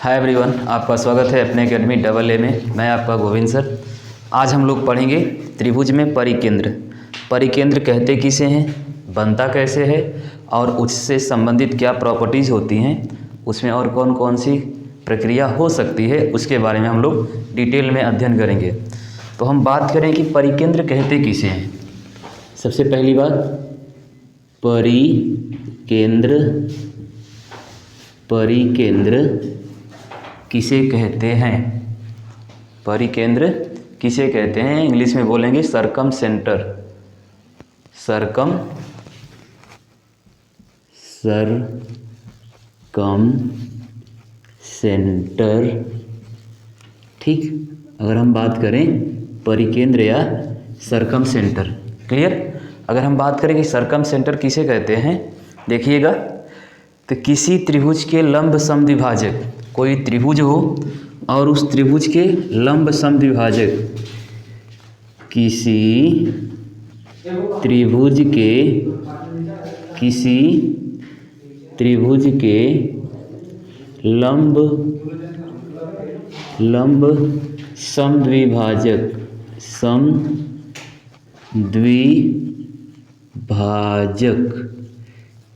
Hi everyone, आपका स्वागत है अपने एकेडमी AA में। मैं आपका गोविंद सर। आज हम लोग पढ़ेंगे त्रिभुज में परिकेंद्र। परिकेंद्र कहते किसे हैं, बनता कैसे है और उससे संबंधित क्या प्रॉपर्टीज़ होती हैं, उसमें और कौन कौन सी प्रक्रिया हो सकती है, उसके बारे में हम लोग डिटेल में अध्ययन करेंगे। तो हम बात करें कि परिकेंद्र कहते किसे हैं। सबसे पहली बात, परिकेंद्र किसे कहते हैं। परिकेंद्र किसे कहते हैं, इंग्लिश में बोलेंगे सरकम सेंटर। ठीक, अगर हम बात करें परिकेंद्र या सरकम सेंटर, क्लियर। अगर हम बात करें कि सरकम सेंटर किसे कहते हैं, देखिएगा, तो किसी त्रिभुज के लंब समद्विभाजक, कोई त्रिभुज हो और उस त्रिभुज के लंब समद्विभाजक, किसी त्रिभुज के लंब समद्विभाजक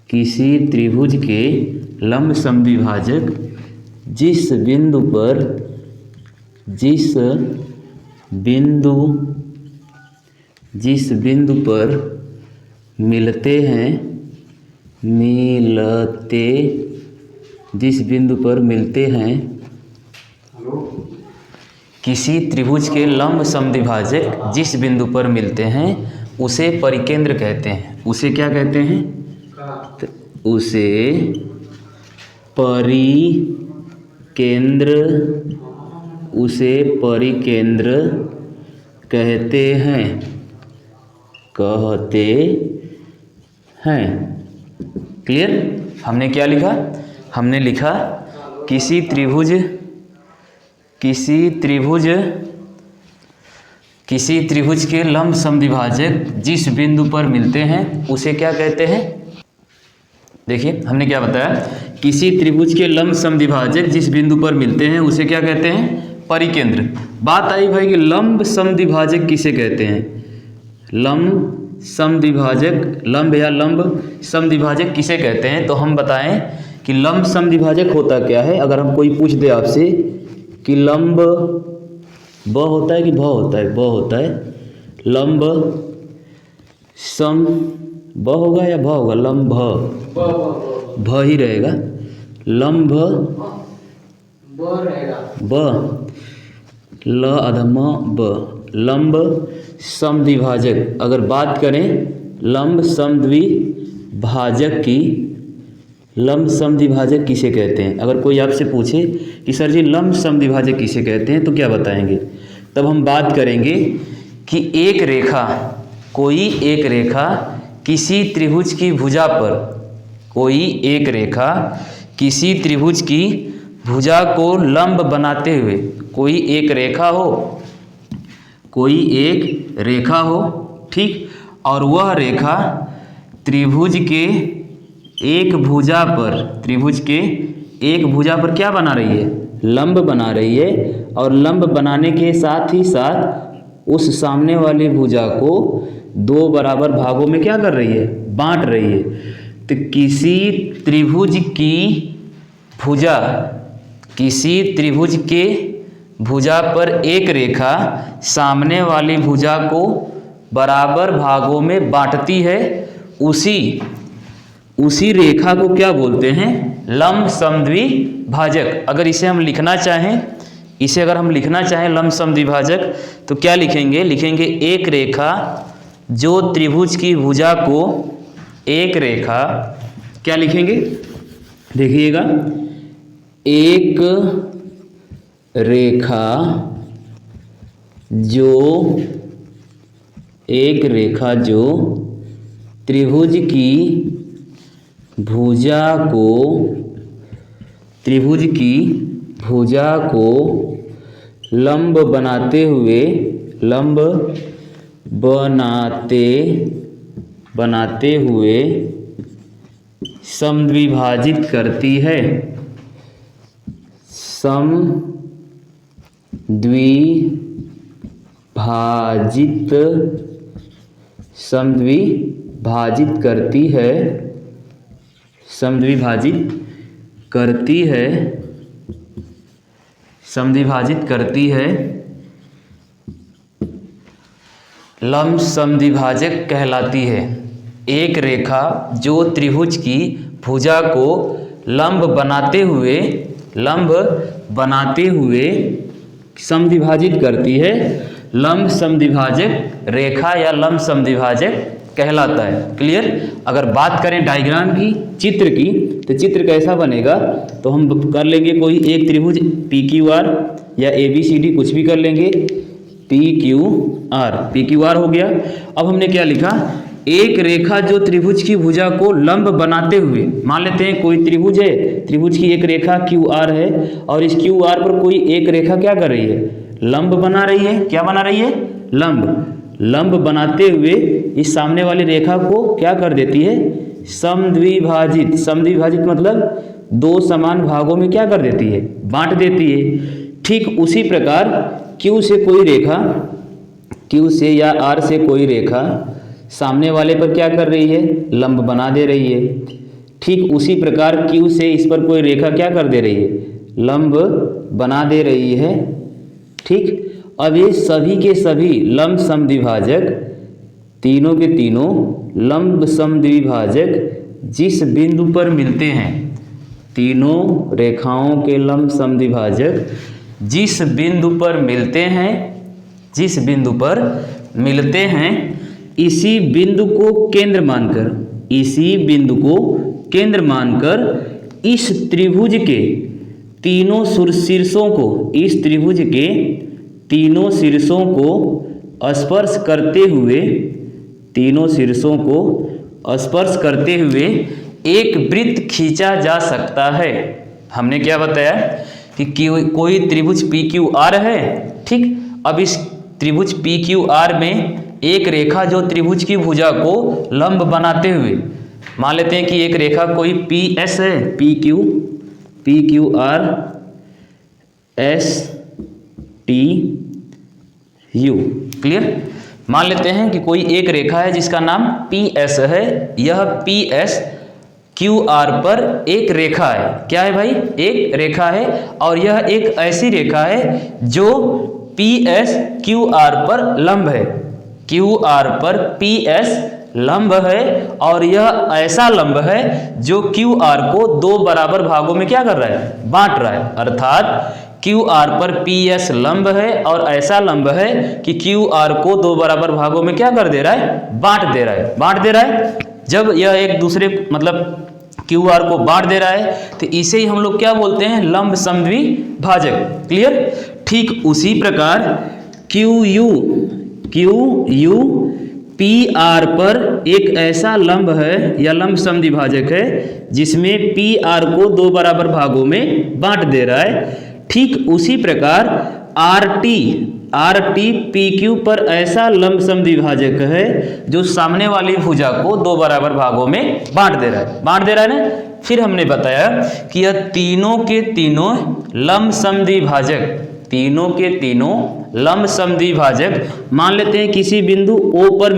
किसी त्रिभुज के लंब समद्विभाजक जिस बिंदु पर मिलते हैं, किसी त्रिभुज के लंब समद्विभाजक जिस बिंदु पर मिलते हैं उसे परिकेंद्र कहते हैं। उसे क्या कहते हैं, तो उसे परिकेंद्र कहते हैं। क्लियर। हमने क्या लिखा, हमने लिखा किसी त्रिभुज के लंब समद्विभाजक जिस बिंदु पर मिलते हैं उसे क्या कहते हैं। देखिए हमने क्या बताया, किसी त्रिभुज के लंब समद्विभाजक जिस बिंदु पर मिलते हैं उसे क्या कहते हैं, परिकेंद्र। बात आई भाई कि लंब समद्विभाजक किसे कहते हैं। लंब समद्विभाजक किसे कहते हैं, तो हम बताएं कि लंब समद्विभाजक होता क्या है। अगर हम कोई पूछ दे आपसे कि लंब ब होता है कि भ होता है, ब होता है, लंब सम ब होगा या भ होगा, लंब भ ही रहेगा, लंब ब ल अधम ब, लंब समद्विभाजक। अगर बात करें लंब समद्विभाजक किसे कहते हैं। अगर कोई आपसे पूछे कि सर जी लंब समद्विभाजक किसे कहते हैं, तो क्या बताएंगे। तब हम बात करेंगे कि कोई एक रेखा किसी त्रिभुज की भुजा पर, कोई एक रेखा किसी त्रिभुज की भुजा को लंब बनाते हुए, कोई एक रेखा हो, ठीक, और वह रेखा त्रिभुज के एक भुजा पर क्या बना रही है, लंब बना रही है। और लंब बनाने के साथ ही साथ उस सामने वाली भुजा को दो बराबर भागों में क्या कर रही है, बांट रही है। तो किसी त्रिभुज के भुजा पर एक रेखा सामने वाली भुजा को बराबर भागों में बांटती है, उसी रेखा को क्या बोलते हैं, लंब समद्विभाजक। अगर इसे हम लिखना चाहें लंब समद्विभाजक, तो क्या लिखेंगे, एक रेखा जो त्रिभुज की भुजा को, एक रेखा क्या लिखेंगे, देखिएगा, एक रेखा जो त्रिभुज की भुजा को लंब बनाते हुए समद्विभाजित करती है। समद्विभाजित करती है लंब समद्विभाजक कहलाती है। एक रेखा जो त्रिभुज की भुजा को लंब बनाते हुए समद्विभाजित करती है, लंब समद्विभाजक रेखा या लंब समद्विभाजक कहलाता है। क्लियर। अगर बात करें डायग्राम की, चित्र की, तो चित्र कैसा बनेगा, तो हम कर लेंगे कोई एक त्रिभुज PQR या ABCD कुछ भी कर लेंगे, PQR हो गया। अब हमने क्या लिखा, एक रेखा जो त्रिभुज की भुजा को लंब बनाते हुए, मान लेते हैं कोई त्रिभुज है, त्रिभुज की एक रेखा QR है और इस QR पर कोई एक रेखा क्या कर रही है, लंब बना रही है। क्या बना रही है, लंब बनाते हुए इस सामने वाली रेखा को क्या कर देती है, समद्विभाजित मतलब दो समान भागों में क्या कर देती है, बांट देती है। ठीक उसी प्रकार Q से कोई रेखा, Q से या R से कोई रेखा सामने वाले पर क्या कर रही है, लंब बना दे रही है। ठीक उसी प्रकार Q से इस पर कोई रेखा क्या कर दे रही है, लंब बना दे रही है। ठीक। अब ये सभी के सभी लंब समद्विभाजक, तीनों के तीनों लंब समद्विभाजक जिस बिंदु पर मिलते हैं, तीनों रेखाओं के लंब समद्विभाजक जिस बिंदु पर मिलते हैं, इसी बिंदु को केंद्र मानकर इस त्रिभुज के तीनों शीर्षों को स्पर्श करते हुए एक वृत्त खींचा जा सकता है। हमने क्या बताया कि कोई त्रिभुज PQR है। ठीक। अब इस त्रिभुज PQR में एक रेखा जो त्रिभुज की भुजा को लंब बनाते हुए, मान लेते हैं कि एक रेखा कोई PS है, PQR STU। क्लियर। मान लेते हैं कि कोई एक रेखा है जिसका नाम PS है। यह PS QR पर एक रेखा है। क्या है भाई, एक रेखा है, और यह एक ऐसी रेखा है जो PS QR पर लंब है। QR पर PS लंब है और यह ऐसा लंब है जो QR को दो बराबर भागों में क्या कर रहा है, बांट रहा है। अर्थात QR पर PS लंब है और ऐसा लंब है कि QR को दो बराबर भागों में क्या कर दे रहा है, बांट दे रहा है। जब यह एक दूसरे मतलब QR को बांट दे रहा है तो इसे ही हम लोग क्या बोलते हैं, लंब समद्विभाजक। क्लियर। ठीक उसी प्रकार QU PR पर एक ऐसा लंब है या लंब समद्विभाजक है जिसमें PR को दो बराबर भागों में बांट दे रहा है। ठीक उसी प्रकार RT PQ पर ऐसा लंब समद्विभाजक है जो सामने वाली भुजा को दो बराबर भागों में बांट दे रहा है ना। फिर हमने बताया कि यह तीनों के तीनों लंब समद्विभाजक मान लेते हैं किसी बिंदु O पर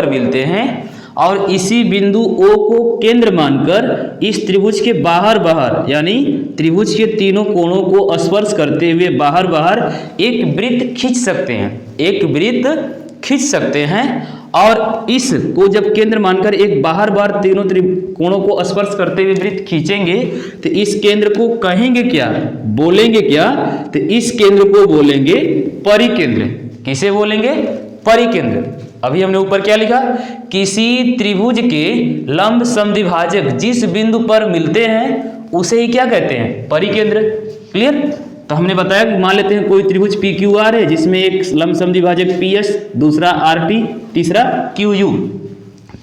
मिलते हैं, और इसी बिंदु O को केंद्र मानकर इस त्रिभुज के बाहर यानी त्रिभुज के तीनों कोणों को स्पर्श करते हुए बाहर एक वृत्त खींच सकते हैं। और इस को जब केंद्र मानकर एक बाहर तीनों कोणों को स्पर्श करते हुए वृत्त खींचेंगे तो इस केंद्र को बोलेंगे क्या, तो इस केंद्र को बोलेंगे परिकेंद्र। किसे बोलेंगे, परिकेंद्र। अभी हमने ऊपर क्या लिखा, किसी त्रिभुज के लंब समद्विभाजक जिस बिंदु पर मिलते हैं उसे ही क्या कहते हैं, परिकेंद्र। क्लियर। तो हमने बताया कि मान लेते हैं कोई त्रिभुज PQR है जिसमें एक लंब समद्विभाजक PS, दूसरा RT, तीसरा QU।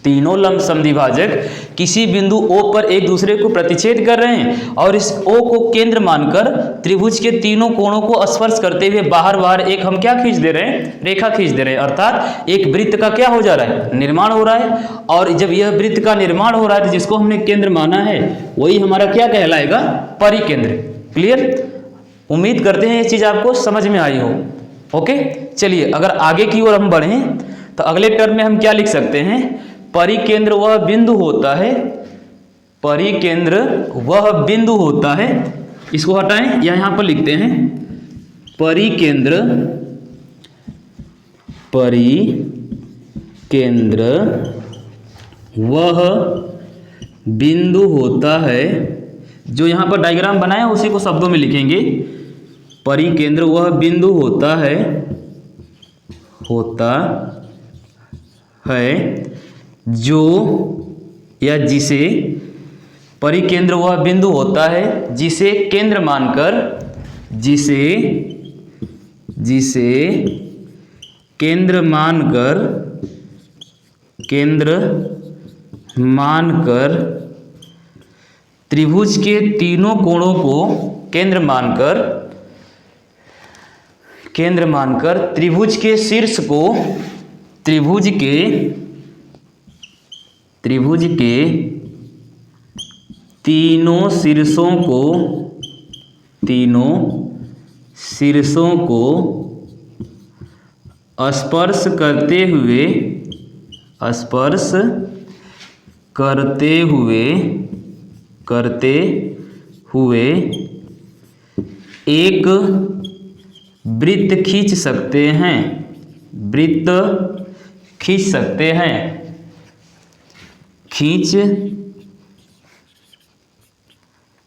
तीनों लंब समद्विभाजक किसी बिंदु O पर एक दूसरे को प्रतिच्छेद कर रहे हैं और इस O को केंद्र मानकर त्रिभुज के तीनों कोणों को स्पर्श करते हुए बाहर बाहर एक हम क्या खींच दे रहे हैं, रेखा खींच दे रहे हैं, अर्थात एक वृत्त का क्या हो जा रहा है, निर्माण हो रहा है। और जब यह वृत्त का निर्माण हो रहा है तो जिसको हमने केंद्र माना है वही हमारा क्या कहलाएगा, परिकेंद्र। क्लियर? उम्मीद करते हैं ये चीज आपको समझ में आई हो। ओके, चलिए अगर आगे की ओर हम बढ़ें तो अगले टर्म में हम क्या लिख सकते हैं, परिकेंद्र वह बिंदु होता है, परिकेंद्र वह बिंदु होता है, इसको हटाएं या यहां पर लिखते हैं परिकेंद्र, परिकेंद्र वह बिंदु होता है, जो यहां पर डायग्राम बनाया उसी को शब्दों में लिखेंगे, परिकेंद्र वह बिंदु होता है जो या जिसे, परिकेंद्र वह बिंदु होता है जिसे केंद्र मानकर, जिसे केंद्र मानकर त्रिभुज के तीनों कोणों को केंद्र मानकर त्रिभुज के शीर्ष को, त्रिभुज के तीनों शीर्षों को स्पर्श करते हुए एक वृत्त खींच सकते हैं, खींच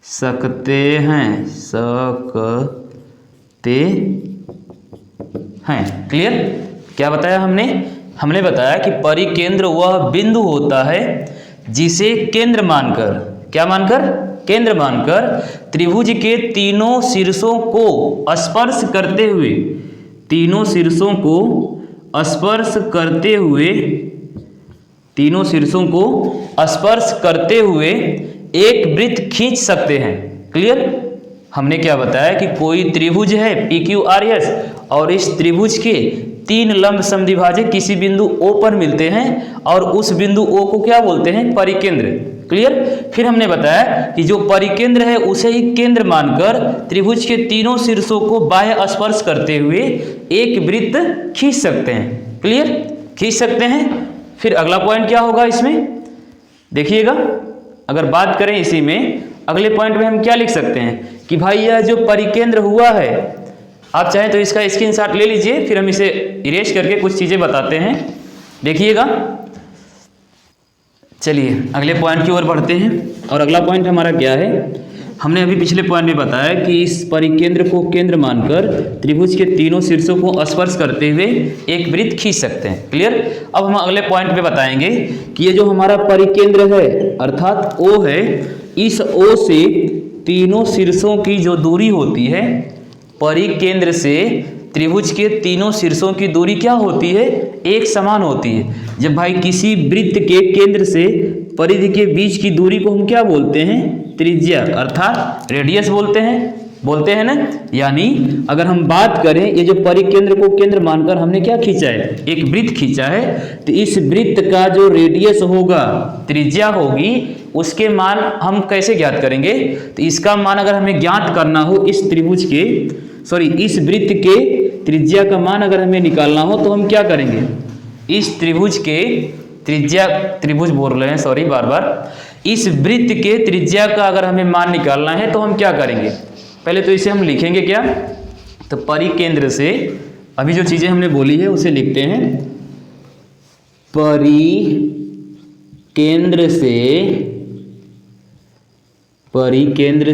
सकते हैं। क्लियर? क्या बताया हमने बताया कि परिकेंद्र वह बिंदु होता है जिसे केंद्र मानकर, क्या मानकर, केंद्र मानकर त्रिभुज के तीनों शीर्षों को स्पर्श करते हुए, तीनों शीर्षों को स्पर्श करते हुए एक वृत्त खींच सकते हैं। क्लियर? हमने क्या बताया कि कोई त्रिभुज है PQRS और इस त्रिभुज के तीन लंब समद्विभाजक किसी बिंदु O पर मिलते हैं और उस बिंदु O को क्या बोलते हैं, परिकेंद्र। क्लियर? फिर हमने बताया कि जो परिकेंद्र है उसे ही केंद्र मानकर त्रिभुज के तीनों शीर्षों को बाह्य स्पर्श करते हुए एक वृत्त खींच सकते हैं। क्लियर? खींच सकते हैं। फिर अगला पॉइंट क्या होगा इसमें, देखिएगा, अगर बात करें इसी में अगले पॉइंट में हम क्या लिख सकते हैं कि भाई यह जो परिकेंद्र हुआ है, आप चाहें तो इसका स्क्रीनशॉट ले लीजिए, फिर हम इसे इरेज करके कुछ चीज़ें बताते हैं। देखिएगा, चलिए अगले पॉइंट की ओर बढ़ते हैं। और अगला पॉइंट हमारा क्या है, हमने अभी पिछले पॉइंट में बताया कि इस परिकेंद्र को केंद्र मानकर त्रिभुज के तीनों शीर्षों को स्पर्श करते हुए एक वृत्त खींच सकते हैं। क्लियर? अब हम अगले पॉइंट पे बताएंगे कि ये जो हमारा परिकेंद्र है अर्थात O है, इस O से तीनों शीर्षों की जो दूरी होती है, परिकेंद्र से त्रिभुज के तीनों शीर्षों की दूरी क्या होती है, एक समान होती है। जब भाई किसी वृत्त के केंद्र से परिधि के बीच की दूरी को हम क्या बोलते हैं, त्रिज्या अर्थात रेडियस बोलते हैं ना। यानी अगर हम बात करें ये जो परिकेंद्र को केंद्र मानकर हमने क्या खींचा है, एक वृत्त खींचा है, तो इस वृत्त का जो रेडियस होगा, त्रिज्या होगी, उसके मान हम कैसे ज्ञात करेंगे, तो इसका मान अगर हमें ज्ञात करना हो इस वृत्त के त्रिज्या का मान अगर हमें निकालना हो तो हम क्या करेंगे, इस त्रिभुज के त्रिज्या, त्रिभुज बोल रहे हैं सॉरी बार बार, इस वृत्त के त्रिज्या का अगर हमें मान निकालना है तो हम क्या करेंगे, पहले तो इसे हम लिखेंगे क्या, तो परिकेंद्र से अभी जो चीजें हमने बोली है उसे लिखते हैं, परिकेंद्र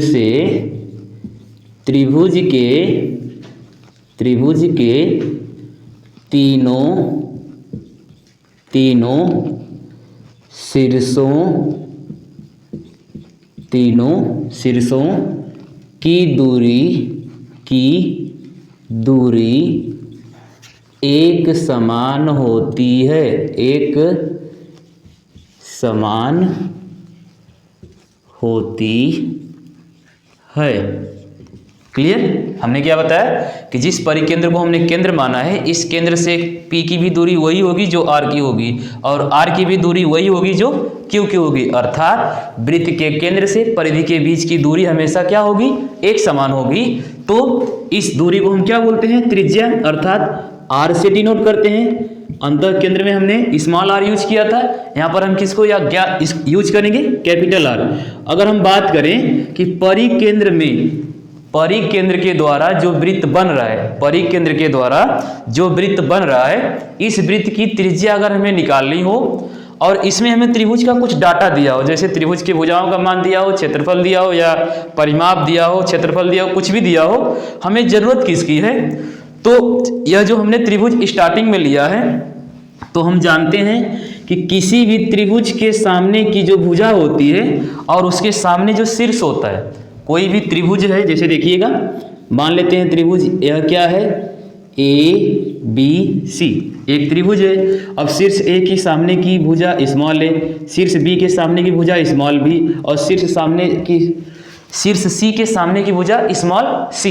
से त्रिभुज के तीनों शीर्षों की दूरी एक समान होती है, एक समान होती है। क्लियर? हमने क्या बताया कि जिस परिकेंद्र को हमने केंद्र माना है, इस केंद्र से P की भी दूरी वही होगी जो R की होगी, और R की भी दूरी वही होगी जो Q की होगी। अर्थात वृत्त के केंद्र से परिधि के बीच की दूरी हमेशा क्या होगी? एक समान होगी। तो इस दूरी को हम क्या बोलते हैं? त्रिज्या, अर्थात R से डिनोट करते हैं। अंतः केंद्र में हमने स्मॉल r यूज किया था, यहाँ पर हम किसको यूज करेंगे? Capital R। अगर हम बात करें कि परिकेंद्र में, परिकेंद्र के द्वारा जो वृत्त बन रहा है, परिकेंद्र के द्वारा जो वृत्त बन रहा है, इस वृत्त की त्रिज्या अगर हमें निकालनी हो और इसमें हमें त्रिभुज का कुछ डाटा दिया हो, जैसे त्रिभुज की भुजाओं का मान दिया हो, क्षेत्रफल दिया हो, या परिमाप दिया हो, क्षेत्रफल दिया हो, कुछ भी दिया हो, हमें जरूरत किसकी है? तो यह जो हमने त्रिभुज स्टार्टिंग में लिया है, तो हम जानते हैं कि किसी भी त्रिभुज के सामने की जो भुजा होती है और उसके सामने जो शीर्ष होता है, कोई भी त्रिभुज है, जैसे देखिएगा, मान लेते हैं त्रिभुज यह क्या है? ABC एक त्रिभुज है। अब शीर्ष A की सामने की भुजा स्मॉल a, शीर्ष B के सामने की भुजा स्मॉल b, और शीर्ष C के सामने की भुजा स्मॉल c,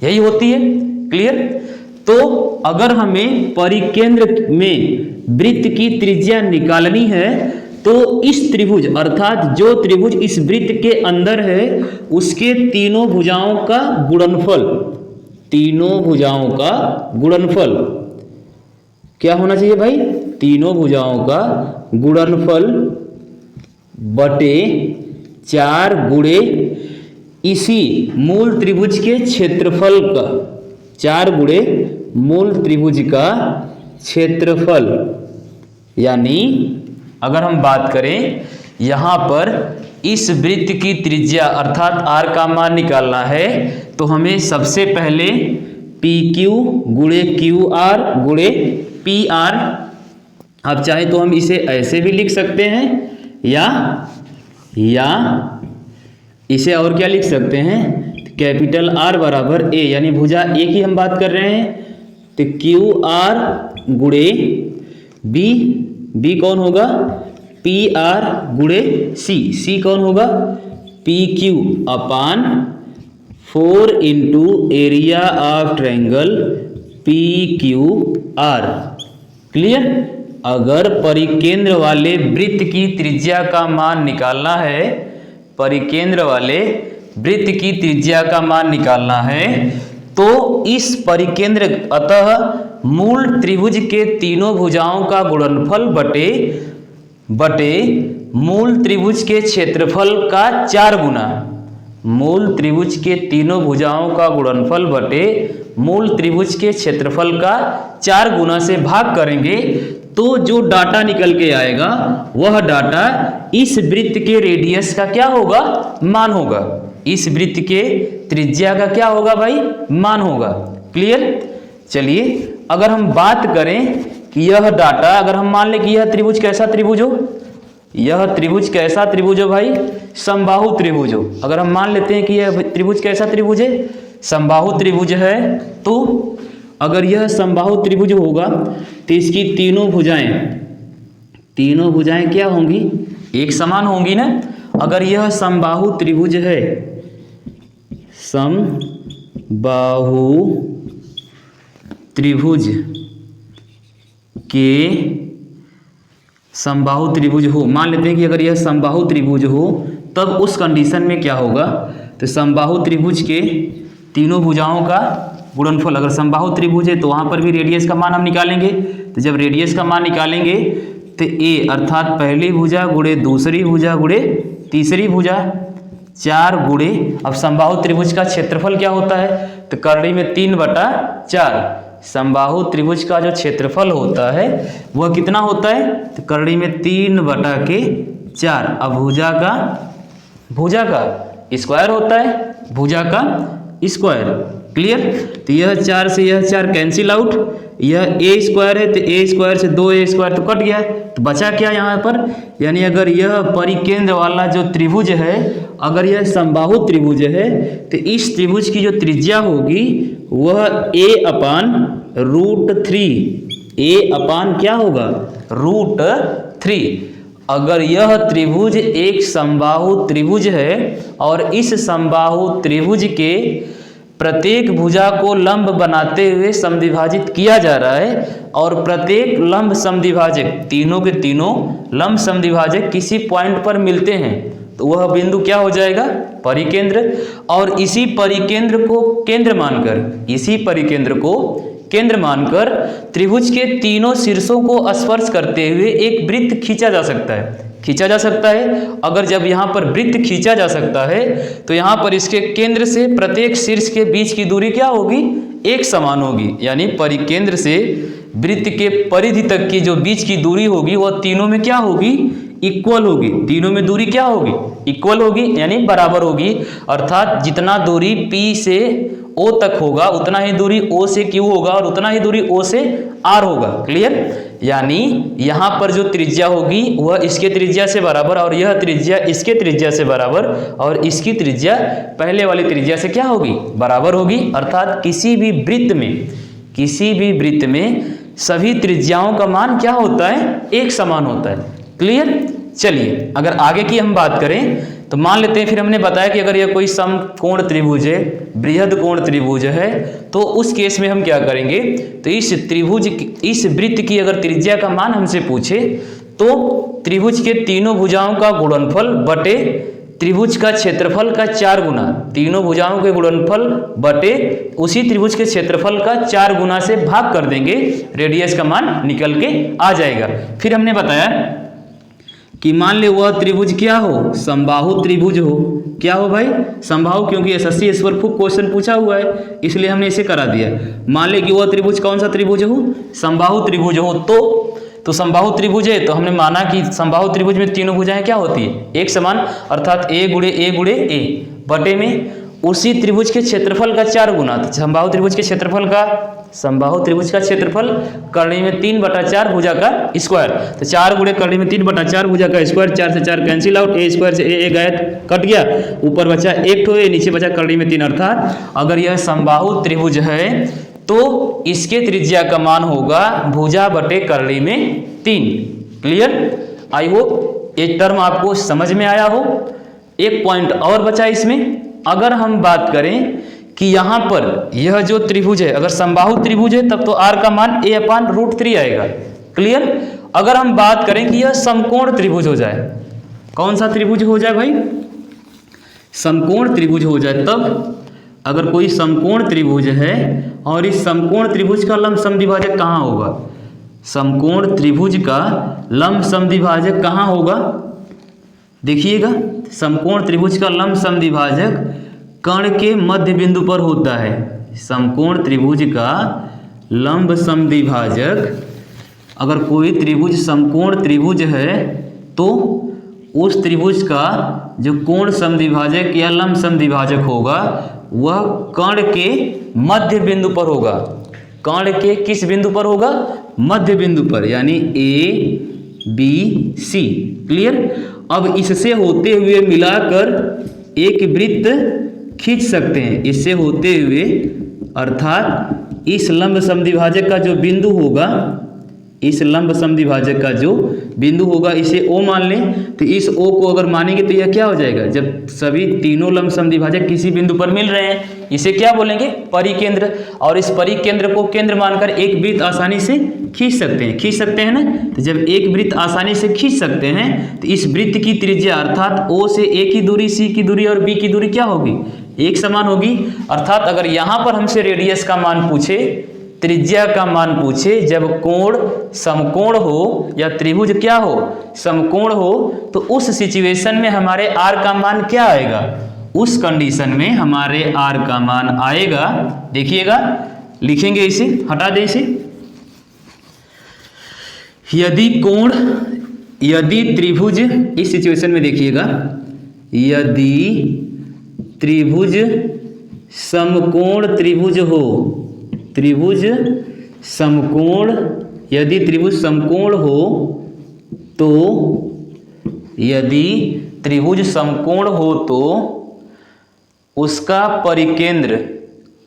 यही होती है। क्लियर? तो अगर हमें परिकेंद्र में वृत्त की त्रिज्या निकालनी है तो इस त्रिभुज, अर्थात जो त्रिभुज इस वृत्त के अंदर है, उसके तीनों भुजाओं का गुणनफल, तीनों भुजाओं का गुणनफल क्या होना चाहिए भाई? तीनों भुजाओं का गुणनफल बटे 4 गुणे इसी मूल त्रिभुज के क्षेत्रफल का, 4 गुणे मूल त्रिभुज का क्षेत्रफल। यानी अगर हम बात करें यहाँ पर इस वृत्त की त्रिज्या अर्थात r का मान निकालना है, तो हमें सबसे पहले PQ गुणे QR गुणे PR, अब चाहे तो हम इसे ऐसे भी लिख सकते हैं या इसे और क्या लिख सकते हैं? कैपिटल R बराबर A, यानी भुजा A की हम बात कर रहे हैं, तो QR गुणे B कौन होगा? PR गुणे C कौन होगा? PQ upon 4 into area of triangle PQR। Clear? अगर परिकेंद्र वाले वृत्त की त्रिज्या का मान निकालना है, परिकेंद्र वाले वृत्त की त्रिज्या का मान निकालना है, तो इस परिकेंद्र, अतः मूल त्रिभुज के तीनों भुजाओं का गुणनफल बटे मूल त्रिभुज के क्षेत्रफल का 4 गुना, मूल त्रिभुज के तीनों भुजाओं का गुणनफल बटे मूल त्रिभुज के क्षेत्रफल का 4 गुना से भाग करेंगे, तो जो डाटा निकल के आएगा वह डाटा इस वृत्त के रेडियस का क्या होगा? मान होगा। इस वृत्त के त्रिज्या का क्या होगा भाई? मान होगा। क्लियर? चलिए अगर हम बात करें कि यह डाटा, अगर हम मान लें कि यह त्रिभुज कैसा त्रिभुज हो, यह त्रिभुज कैसा त्रिभुज हो भाई? समबाहु त्रिभुज हो। अगर हम मान लेते हैं कि यह त्रिभुज कैसा त्रिभुज है? समबाहु त्रिभुज है, तो अगर यह समबाहु त्रिभुज होगा तो इसकी तीनों भुजाएं क्या होंगी? एक समान होंगी ना। अगर यह समबाहु त्रिभुज है, समबाहु त्रिभुज के समबाहु त्रिभुज हो, मान लेते हैं कि अगर यह समबाहु त्रिभुज हो, तब उस कंडीशन में क्या होगा? तो समबाहु त्रिभुज के तीनों भुजाओं का गुणनफल, अगर समबाहु त्रिभुज है तो वहाँ पर भी रेडियस का मान हम निकालेंगे। तो जब रेडियस का मान निकालेंगे तो A अर्थात पहली भुजा गुणे दूसरी भुजा गुणे तीसरी भुजा, 4 गुणे, अब समबाहु त्रिभुज का क्षेत्रफल क्या होता है? तो करड़ी में 3/4। समबाहु त्रिभुज का जो क्षेत्रफल होता है वह कितना होता है? तो करड़ी में 3/4। अब भुजा का स्क्वायर होता है, भुजा का स्क्वायर। क्लियर? तो यह 4 से यह 4 कैंसिल आउट, यह a स्क्वायर है तो a स्क्वायर से 2a स्क्वायर तो कट गया, तो बचा क्या यहाँ पर? यानी अगर यह परिकेंद्र वाला जो त्रिभुज है, अगर यह समबाहु त्रिभुज है, तो इस त्रिभुज की जो त्रिज्या होगी वह a/√3, a अपान क्या होगा? √3। अगर यह त्रिभुज एक समबाहु त्रिभुज है और इस समबाहु त्रिभुज के प्रत्येक भुजा को लंब बनाते हुए समद्विभाजित किया जा रहा है और प्रत्येक लंब समद्विभाजक, तीनों के तीनों लंब समद्विभाजक किसी पॉइंट पर मिलते हैं, तो वह बिंदु क्या हो जाएगा? परिकेंद्र। और इसी परिकेंद्र को केंद्र मानकर त्रिभुज के तीनों शीर्षों को स्पर्श करते हुए एक वृत्त खींचा जा सकता है। अगर जब यहाँ पर वृत्त खींचा जा सकता है तो यहाँ पर इसके केंद्र से प्रत्येक शीर्ष के बीच की दूरी क्या होगी? एक समान होगी। यानी परिकेंद्र से वृत्त के परिधि तक की जो बीच की दूरी होगी वह तीनों में क्या होगी? इक्वल होगी। तीनों में दूरी क्या होगी? इक्वल होगी, यानी बराबर होगी। अर्थात जितना दूरी P से O तक होगा उतना ही दूरी O से Q होगा और उतना ही दूरी O से R होगा। क्लियर? यानी यहाँ पर जो त्रिज्या होगी वह इसके त्रिज्या से बराबर और यह त्रिज्या इसके त्रिज्या से बराबर और इसकी त्रिज्या पहले वाली त्रिज्या से क्या होगी? बराबर होगी। अर्थात किसी भी वृत्त में सभी त्रिज्याओं का मान क्या होता है? एक समान होता है। क्लियर? चलिए अगर आगे की हम बात करें तो मान लेते हैं, फिर हमने बताया कि अगर यह कोई समकोण त्रिभुज है, बृहद कोण त्रिभुज है, तो उस केस में हम क्या करेंगे? तो इस वृत्त की अगर त्रिज्या का मान हमसे पूछे तो त्रिभुज के तीनों भुजाओं का गुणनफल बटे त्रिभुज का क्षेत्रफल का 4 गुना, तीनों भुजाओं के गुणनफल बटे उसी त्रिभुज के क्षेत्रफल का 4 गुना से भाग कर देंगे, रेडियस का मान निकल के आ जाएगा। फिर हमने बताया कि मान ले वह त्रिभुज क्या हो? समबाहु त्रिभुज हो। क्या हो भाई? समबाहु, क्योंकि एसएससी इस पर खूब क्वेश्चन पूछा हुआ है इसलिए हमने इसे करा दिया। मान ले कि वह त्रिभुज कौन सा त्रिभुज हो? समबाहु त्रिभुज हो। तो समबाहु त्रिभुज है तो हमने माना कि समबाहु त्रिभुज में तीनों भुजाएं क्या होती है? एक समान। अर्थात a गुणे a बटे में उसी त्रिभुज के क्षेत्रफल का 4 गुना। तो समबाहु त्रिभुज का क्षेत्रफल करनी में 3/4 भुजा का स्क्वायर। तो 4 गुणे करनी में 3/4 भुजा का स्क्वायर, 4 से 4 कैंसिल आउट, a स्क्वायर से a गया कट गया, ऊपर बचा एक ठो a, नीचे बचा करनी में 3। अर्थात अगर यह समबाहु त्रिभुज है तो इसके त्रिज्या का मान होगा भुजा बटे करनी में 3। क्लियर? आई होप एक टर्म आपको समझ में आया हो। एक पॉइंट और बचा इसमें, अगर हम बात करें कि यहाँ पर यह जो त्रिभुज है अगर समबाहु त्रिभुज है तब तो r का मान a/√3 आएगा। क्लियर? अगर हम बात करें कि यह समकोण त्रिभुज हो जाए, कौन सा त्रिभुज हो जाए भाई? समकोण त्रिभुज हो जाए। तब अगर कोई समकोण त्रिभुज है और इस समकोण त्रिभुज का लंब समद्विभाजक कहाँ होगा? समकोण त्रिभुज का लंब समद्विभाजक कहाँ होगा? देखिएगा, समकोण त्रिभुज का लंब समद्विभाजक कर्ण के मध्य बिंदु पर होता है। समकोण त्रिभुज का लंब समद्विभाजक, अगर कोई त्रिभुज समकोण त्रिभुज है तो उस त्रिभुज का जो कोण समद्विभाजक या लंब समद्विभाजक होगा वह कर्ण के मध्य बिंदु पर होगा। कर्ण के किस बिंदु पर होगा? मध्य बिंदु पर, यानी ABC। क्लियर? अब इससे होते हुए मिलाकर एक वृत्त खींच सकते हैं, इससे होते हुए, अर्थात इस लंब समद्विभाजक का जो बिंदु होगा, इस लंब समद्विभाजक का जो बिंदु होगा इसे O मान लें। तो इस O को अगर मानेंगे तो यह क्या हो जाएगा? जब सभी तीनों लंब समद्विभाजक किसी बिंदु पर मिल रहे हैं इसे क्या बोलेंगे? परिकेंद्र। और इस परिकेंद्र को केंद्र मानकर एक वृत्त आसानी से खींच सकते हैं ना। तो जब एक वृत्त आसानी से खींच सकते हैं तो इस वृत्त की त्रिज्या अर्थात O से A की दूरी, C की दूरी और B की दूरी क्या होगी? एक समान होगी। अर्थात अगर यहाँ पर हमसे रेडियस का मान पूछे, त्रिज्या का मान पूछे, जब कोण समकोण हो या त्रिभुज क्या हो? समकोण हो, तो उस सिचुएशन में हमारे r का मान क्या आएगा? उस कंडीशन में हमारे r का मान आएगा, देखिएगा लिखेंगे इसे, हटा दें इसे। यदि त्रिभुज, इस सिचुएशन में देखिएगा, यदि त्रिभुज समकोण त्रिभुज हो, त्रिभुज समकोण, यदि त्रिभुज समकोण हो तो, यदि त्रिभुज समकोण हो तो उसका परिकेंद्र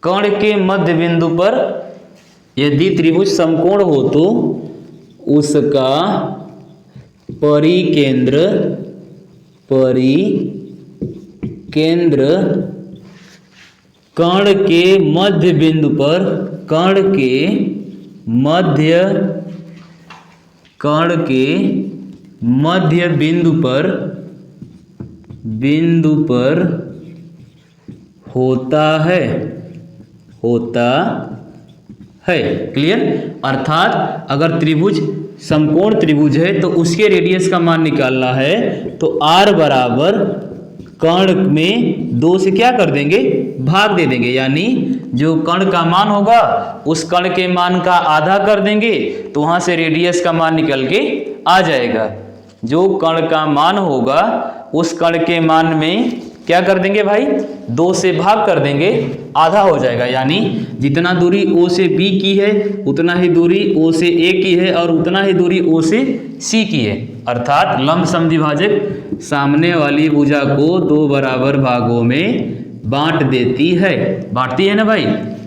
कर्ण के मध्य बिंदु पर, यदि त्रिभुज समकोण हो तो उसका परिकेंद्र कण के मध्य बिंदु पर बिंदु पर होता है। क्लियर। अर्थात अगर त्रिभुज समकोण त्रिभुज है तो उसके रेडियस का मान निकालना है तो r बराबर कर्ण में 2 से क्या कर देंगे, भाग दे देंगे, यानी जो कर्ण का मान होगा उस कर्ण के मान का आधा कर देंगे तो वहां से रेडियस का मान निकल के आ जाएगा। जो कर्ण का मान होगा उस कर्ण के मान में क्या कर देंगे भाई, 2 से भाग कर देंगे, आधा हो जाएगा। यानी जितना दूरी O से B की है उतना ही दूरी O से A की है और उतना ही दूरी O से C की है। अर्थात लंब समद्विभाजक सामने वाली भुजा को 2 बराबर भागों में बांटती है ना भाई।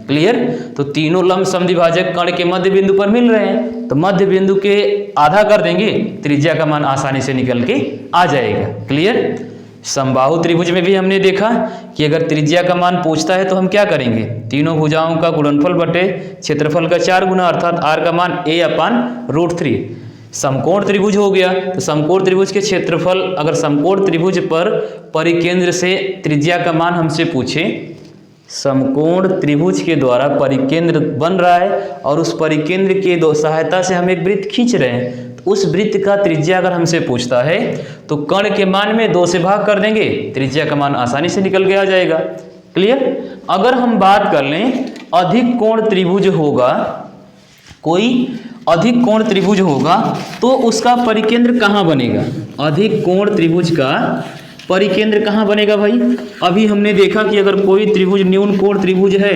क्लियर। तो तीनों लंब समद्विभाजक कर्ण के मध्य बिंदु पर मिल रहे हैं तो मध्य बिंदु के आधा कर देंगे, त्रिज्या का मान आसानी से निकल के आ जाएगा। क्लियर। समबाहु त्रिभुज में भी हमने देखा कि अगर त्रिज्या का मान पूछता है तो हम क्या करेंगे, तीनों भुजाओं का गुणनफल बटे क्षेत्रफल का 4 गुना, अर्थात r का मान a/√3। समकोण त्रिभुज हो गया तो समकोण त्रिभुज के क्षेत्रफल, अगर समकोण त्रिभुज पर परिकेंद्र से त्रिज्या का मान हमसे पूछे, समकोण त्रिभुज के द्वारा परिकेंद्र बन रहा है और उस परिकेंद्र के सहायता से हम एक वृत्त खींच रहे हैं, उस वृत्त का त्रिज्या अगर हमसे पूछता है तो कर्ण के मान में 2 से भाग कर देंगे, त्रिज्या का मान आसानी से निकल के आ जाएगा। क्लियर। अगर हम बात कर लें अधिक कोण त्रिभुज होगा, कोई अधिक कोण त्रिभुज होगा तो उसका परिकेंद्र कहाँ बनेगा, अधिक कोण त्रिभुज का परिकेंद्र कहाँ बनेगा भाई। अभी हमने देखा कि अगर कोई त्रिभुज न्यून कोण त्रिभुज है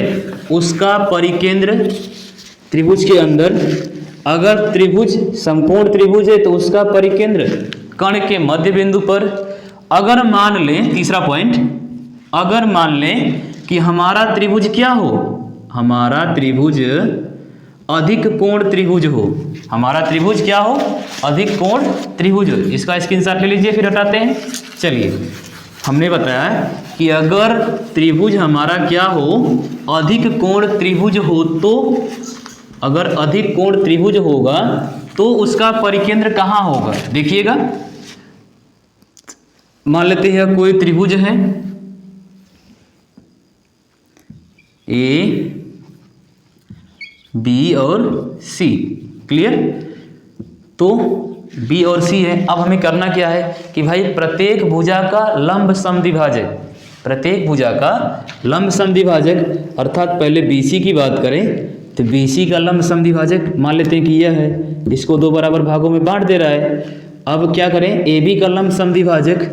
उसका परिकेंद्र त्रिभुज के अंदर, अगर त्रिभुज समकोण त्रिभुज है तो उसका परिकेंद्र कर्ण के मध्य बिंदु पर। अगर मान लें, तीसरा पॉइंट, अगर मान लें कि हमारा त्रिभुज क्या हो, हमारा त्रिभुज अधिक कोण त्रिभुज हो, हमारा त्रिभुज क्या हो, अधिक कोण त्रिभुज हो। इसका स्क्रीनशॉट ले लीजिए, फिर हटाते हैं। चलिए, हमने बताया कि अगर त्रिभुज हमारा क्या हो, अधिक कोण त्रिभुज हो, तो अगर अधिक कोण त्रिभुज होगा तो उसका परिकेंद्र कहाँ होगा। देखिएगा, मान लेते हैं कोई त्रिभुज है ए बी और सी। क्लियर। तो बी और सी है। अब हमें करना क्या है कि भाई प्रत्येक भुजा का लंब समद्विभाजक, प्रत्येक भुजा का लंब समद्विभाजक, अर्थात पहले बीसी की बात करें तो BC का लंब समद्विभाजक मान लेते हैं कि यह है, इसको 2 बराबर भागों में बांट दे रहा है। अब क्या करें, AB का लंब समद्विभाजक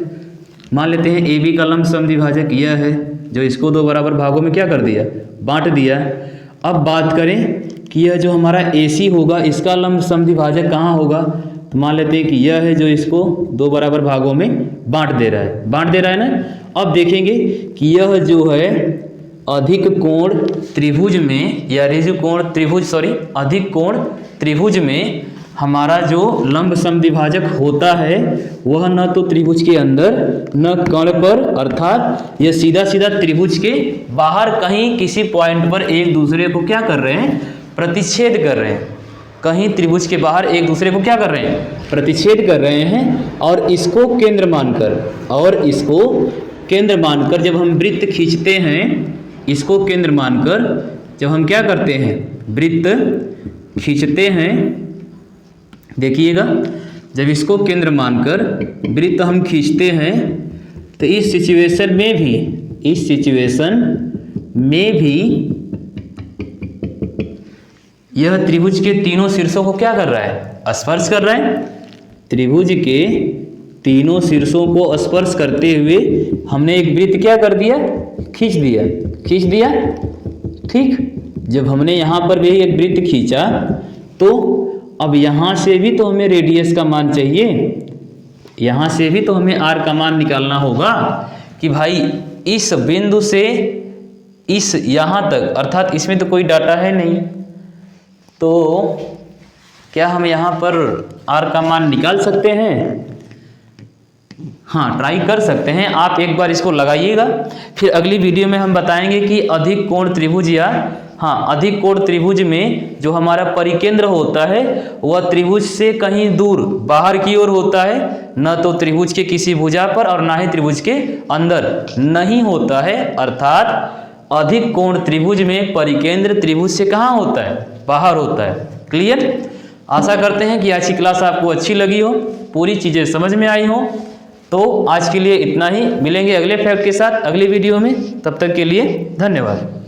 मान लेते हैं, AB का लंब समद्विभाजक यह है जो इसको 2 बराबर भागों में क्या कर दिया, बांट दिया। अब बात करें कि यह जो हमारा AC होगा इसका लंब समद्विभाजक कहाँ होगा, तो मान लेते हैं कि यह है जो इसको 2 बराबर भागों में बांट दे रहा है ना। अब देखेंगे कि यह जो है अधिक कोण त्रिभुज में या अधिक कोण त्रिभुज में हमारा जो लंब समद्विभाजक होता है वह न तो त्रिभुज के अंदर न कर्ण पर, अर्थात यह सीधा सीधा त्रिभुज के बाहर कहीं किसी पॉइंट पर एक दूसरे को क्या कर रहे हैं, प्रतिच्छेद कर रहे हैं। कहीं त्रिभुज के बाहर एक दूसरे को क्या कर रहे हैं, प्रतिच्छेद कर रहे हैं। और इसको केंद्र मानकर जब हम वृत्त खींचते हैं, इसको केंद्र मानकर जब हम क्या करते हैं, वृत्त खींचते हैं, देखिएगा, जब इसको केंद्र मानकर वृत्त हम खींचते हैं तो इस सिचुएशन में भी यह त्रिभुज के तीनों शीर्षों को क्या कर रहा है, स्पर्श कर रहा है। त्रिभुज के तीनों शीर्षों को स्पर्श करते हुए हमने एक वृत्त क्या कर दिया, खींच दिया। ठीक। जब हमने यहाँ पर भी एक वृत्त खींचा तो अब यहाँ से भी तो हमें रेडियस का मान चाहिए, यहाँ से भी तो हमें r का मान निकालना होगा कि भाई इस बिंदु से यहाँ तक, अर्थात इसमें तो कोई डाटा है नहीं, तो क्या हम यहाँ पर r का मान निकाल सकते हैं? हाँ, ट्राई कर सकते हैं। आप एक बार इसको लगाइएगा, फिर अगली वीडियो में हम बताएंगे कि अधिक कोण त्रिभुज या अधिक कोण त्रिभुज में जो हमारा परिकेंद्र होता है वह त्रिभुज से कहीं दूर बाहर की ओर होता है, न तो त्रिभुज के किसी भुजा पर और ना ही त्रिभुज के अंदर नहीं होता है। अर्थात अधिक कोण त्रिभुज में परिकेंद्र त्रिभुज से कहाँ होता है? बाहर होता है। क्लियर? आशा करते हैं कि आज की क्लास आपको अच्छी लगी हो, पूरी चीज़ें समझ में आई हो। तो आज के लिए इतना ही, मिलेंगे अगले फैक्ट के साथ अगली वीडियो में। तब तक के लिए धन्यवाद।